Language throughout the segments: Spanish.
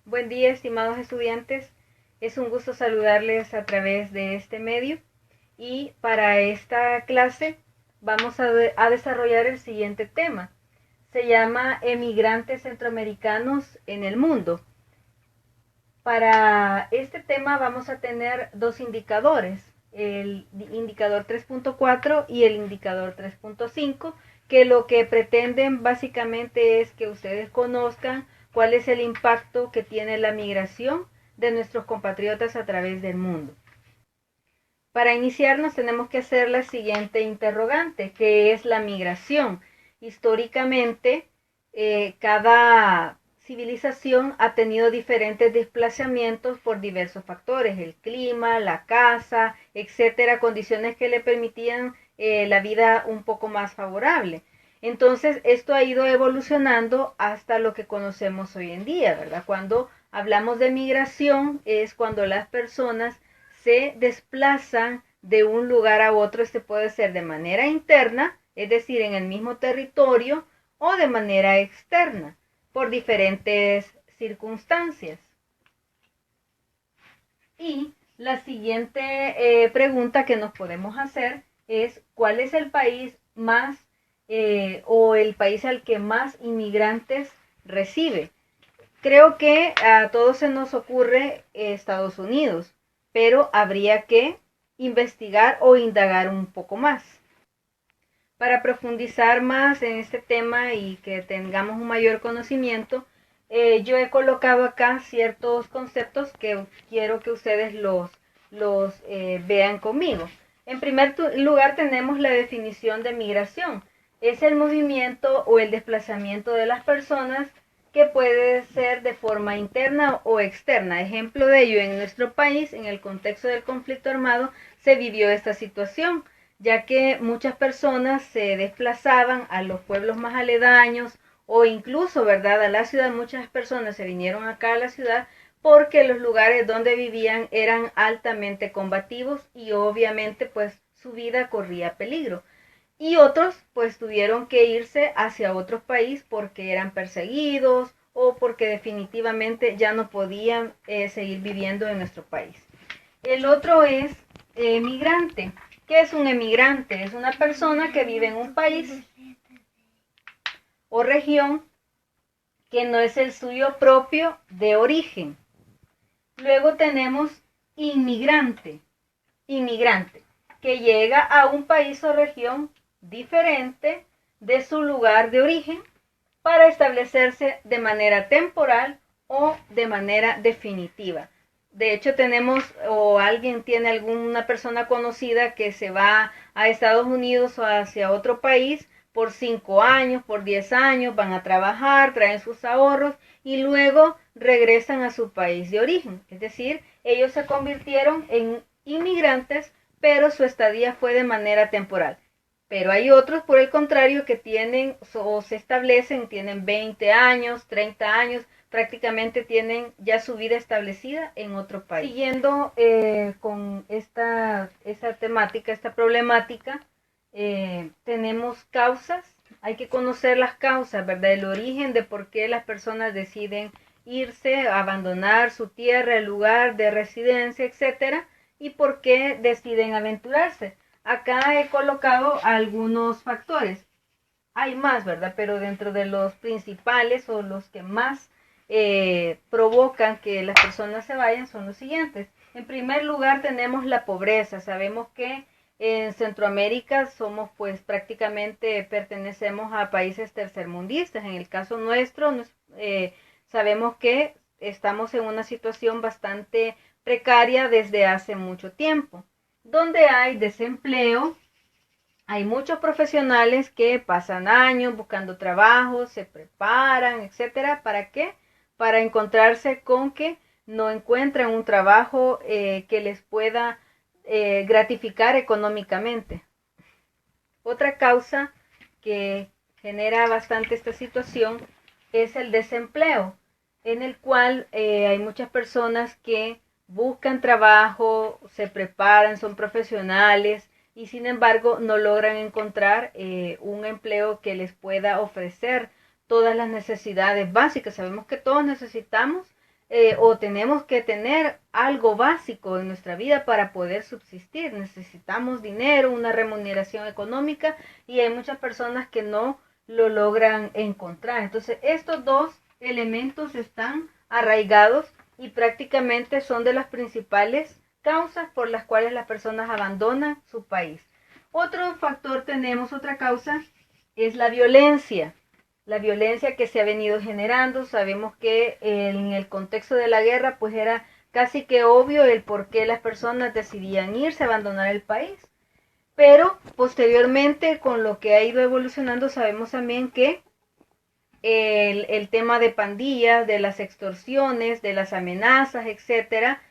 Buen día, estimados estudiantes. Es un gusto saludarles a través de este medio y para esta clase vamos a desarrollar el siguiente tema. Se llama Emigrantes centroamericanos en el mundo. Para este tema vamos a tener dos indicadores, el indicador 3.4 y el indicador 3.5, que lo que pretenden básicamente es que ustedes conozcan cuál es el impacto que tiene la migración de nuestros compatriotas a través del mundo. Para iniciarnos tenemos que hacer la siguiente interrogante, que es la migración. Históricamente, cada civilización ha tenido diferentes desplazamientos por diversos factores, el clima, la caza, etcétera, condiciones que le permitían la vida un poco más favorable. Entonces, esto ha ido evolucionando hasta lo que conocemos hoy en día, ¿verdad? Cuando hablamos de migración es cuando las personas se desplazan de un lugar a otro. Este puede ser de manera interna, es decir, en el mismo territorio, o de manera externa, por diferentes circunstancias. Y la siguiente pregunta que nos podemos hacer es, ¿cuál es el país más o el país al que más inmigrantes recibe? Creo que a todos se nos ocurre Estados Unidos, pero habría que investigar o indagar un poco más. Para profundizar más en este tema y que tengamos un mayor conocimiento, yo he colocado acá ciertos conceptos que quiero que ustedes los vean conmigo. En primer lugar tenemos la definición de migración. Es el movimiento o el desplazamiento de las personas que puede ser de forma interna o externa. Ejemplo de ello, en nuestro país, en el contexto del conflicto armado, se vivió esta situación, ya que muchas personas se desplazaban a los pueblos más aledaños o incluso, ¿verdad?, a la ciudad. Muchas personas se vinieron acá a la ciudad porque los lugares donde vivían eran altamente combativos y obviamente pues su vida corría peligro. Y otros pues tuvieron que irse hacia otro país porque eran perseguidos o porque definitivamente ya no podían seguir viviendo en nuestro país. El otro es migrante. ¿Qué es un emigrante? Es una persona que vive en un país o región que no es el suyo propio de origen. Luego tenemos inmigrante. Inmigrante, que llega a un país o región diferente de su lugar de origen para establecerse de manera temporal o de manera definitiva. De hecho, tenemos o alguien tiene alguna persona conocida que se va a Estados Unidos o hacia otro país por 5 años, por 10 años, van a trabajar, traen sus ahorros y luego regresan a su país de origen. Es decir, ellos se convirtieron en inmigrantes, pero su estadía fue de manera temporal. Pero hay otros, por el contrario, que tienen o se establecen, tienen 20 años, 30 años, prácticamente tienen ya su vida establecida en otro país. Siguiendo con esta temática, esta problemática, tenemos causas. Hay que conocer las causas, ¿verdad? El origen de por qué las personas deciden irse, abandonar su tierra, el lugar de residencia, etcétera, y por qué deciden aventurarse. Acá he colocado algunos factores. Hay más, ¿verdad? Pero dentro de los principales o los que más provocan que las personas se vayan son los siguientes. En primer lugar tenemos la pobreza. Sabemos que en Centroamérica somos pues prácticamente pertenecemos a países tercermundistas. En el caso nuestro sabemos que estamos en una situación bastante precaria desde hace mucho tiempo, donde hay desempleo. Hay muchos profesionales que pasan años buscando trabajo, se preparan, etcétera. ¿Para qué? Para encontrarse con que no encuentran un trabajo que les pueda gratificar económicamente. Otra causa que genera bastante esta situación es el desempleo, en el cual hay muchas personas que buscan trabajo, se preparan, son profesionales y sin embargo no logran encontrar un empleo que les pueda ofrecer todas las necesidades básicas. Sabemos que todos necesitamos o tenemos que tener algo básico en nuestra vida para poder subsistir. Necesitamos dinero, una remuneración económica, y hay muchas personas que no lo logran encontrar. Entonces, estos dos elementos están arraigados y prácticamente son de las principales causas por las cuales las personas abandonan su país. Otro factor tenemos, otra causa, es la violencia. La violencia que se ha venido generando. Sabemos que en el contexto de la guerra pues era casi que obvio el por qué las personas decidían irse, abandonar el país. Pero posteriormente, con lo que ha ido evolucionando, sabemos también que el tema de pandillas, de las extorsiones, de las amenazas, etcétera,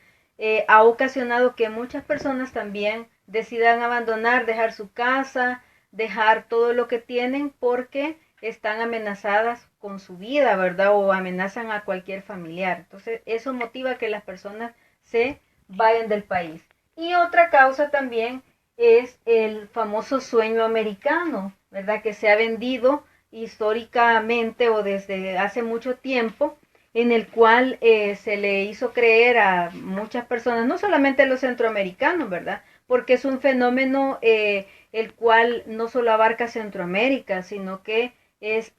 ha ocasionado que muchas personas también decidan abandonar, dejar su casa, dejar todo lo que tienen porque están amenazadas con su vida, ¿verdad? O amenazan a cualquier familiar. Entonces, eso motiva que las personas se vayan del país. Y otra causa también es el famoso sueño americano, ¿verdad? Que se ha vendido históricamente o desde hace mucho tiempo, en el cual se le hizo creer a muchas personas, no solamente a los centroamericanos, ¿verdad? Porque es un fenómeno el cual no solo abarca Centroamérica, sino que es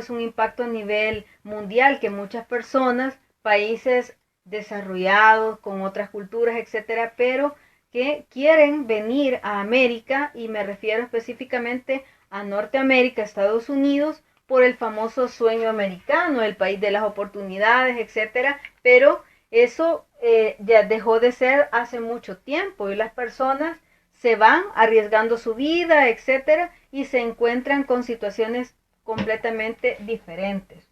un impacto a nivel mundial, que muchas personas, países desarrollados, con otras culturas, etcétera, pero que quieren venir a América, y me refiero específicamente a Norteamérica, Estados Unidos, por el famoso sueño americano, el país de las oportunidades, etcétera, pero eso ya dejó de ser hace mucho tiempo, y las personas se van arriesgando su vida, etcétera, y se encuentran con situaciones completamente diferentes.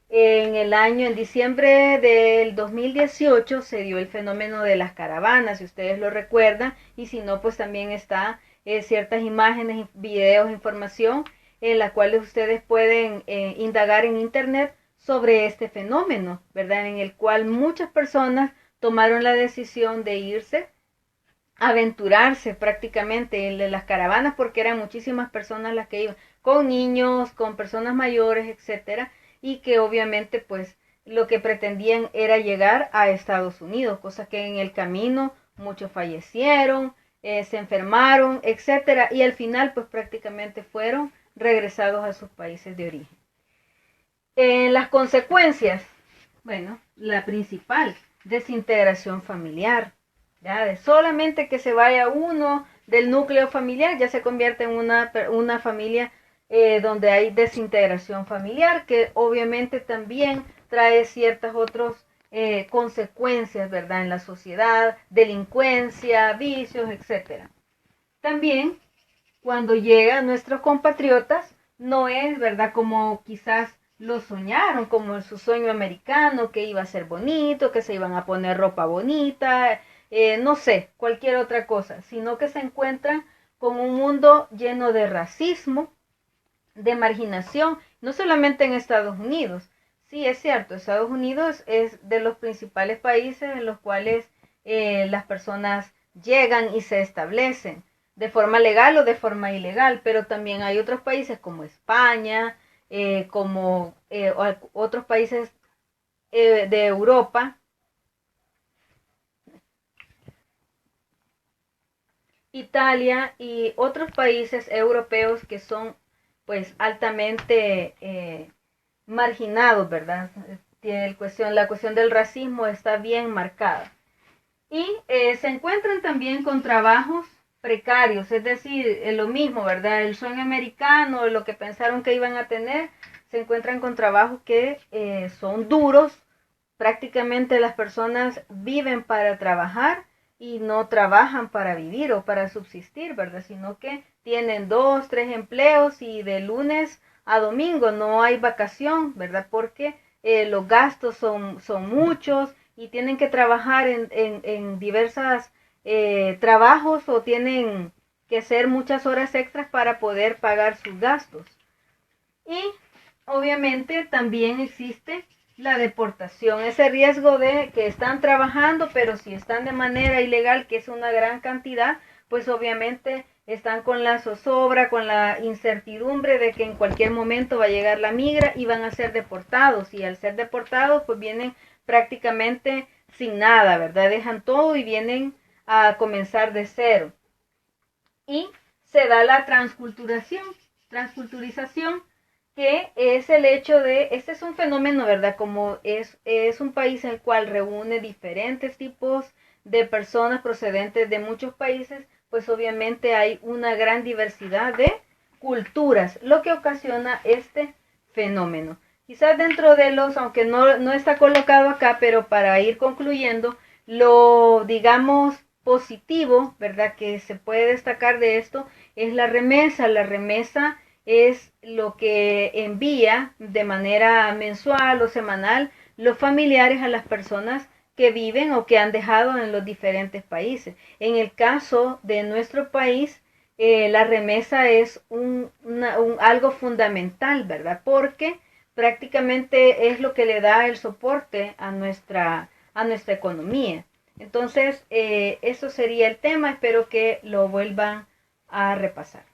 En diciembre del 2018 se dio el fenómeno de las caravanas, si ustedes lo recuerdan, y si no, pues también está ciertas imágenes, videos, información en la cual ustedes pueden indagar en internet sobre este fenómeno, ¿verdad? En el cual muchas personas tomaron la decisión de irse, aventurarse prácticamente en las caravanas, porque eran muchísimas personas las que iban, con niños, con personas mayores, etcétera, y que obviamente pues lo que pretendían era llegar a Estados Unidos, cosa que en el camino muchos fallecieron, se enfermaron, etcétera, y al final pues prácticamente fueron regresados a sus países de origen. Las consecuencias, bueno, la principal, desintegración familiar, ya de solamente que se vaya uno del núcleo familiar, ya se convierte en una familia donde hay desintegración familiar, que obviamente también trae ciertas otras consecuencias, ¿verdad? En la sociedad, delincuencia, vicios, etcétera. También, cuando llegan nuestros compatriotas, no es, ¿verdad? Como quizás lo soñaron, como su sueño americano, que iba a ser bonito, que se iban a poner ropa bonita, no sé, cualquier otra cosa, sino que se encuentran con un mundo lleno de racismo, de marginación, no solamente en Estados Unidos. Sí, es cierto, Estados Unidos es de los principales países en los cuales las personas llegan y se establecen de forma legal o de forma ilegal, pero también hay otros países como España, como otros países de Europa, Italia y otros países europeos que son pues altamente marginados, ¿verdad? La cuestión del racismo está bien marcada. Y se encuentran también con trabajos precarios, es decir, lo mismo, ¿verdad? El sueño americano, lo que pensaron que iban a tener, se encuentran con trabajos que son duros. Prácticamente las personas viven para trabajar y no trabajan para vivir o para subsistir, ¿verdad? Sino que tienen 2, 3 empleos y de lunes a domingo no hay vacación, ¿verdad? Porque los gastos son muchos y tienen que trabajar en diversas trabajos, o tienen que hacer muchas horas extras para poder pagar sus gastos. Y obviamente también existe la deportación, ese riesgo de que están trabajando, pero si están de manera ilegal, que es una gran cantidad, pues obviamente están con la zozobra, con la incertidumbre de que en cualquier momento va a llegar la migra y van a ser deportados. Y al ser deportados, pues vienen prácticamente sin nada, ¿verdad? Dejan todo y vienen a comenzar de cero. Y se da la transculturización, que es el hecho de, este es un fenómeno, ¿verdad? Como es un país en el cual reúne diferentes tipos de personas procedentes de muchos países, pues obviamente hay una gran diversidad de culturas, lo que ocasiona este fenómeno. Quizás dentro de los, aunque no está colocado acá, pero para ir concluyendo, lo digamos positivo, ¿verdad? Que se puede destacar de esto es la remesa. La remesa es lo que envía de manera mensual o semanal los familiares a las personas que viven o que han dejado en los diferentes países. En el caso de nuestro país, la remesa es algo fundamental, ¿verdad? Porque prácticamente es lo que le da el soporte a nuestra economía. Entonces, eso sería el tema. Espero que lo vuelvan a repasar.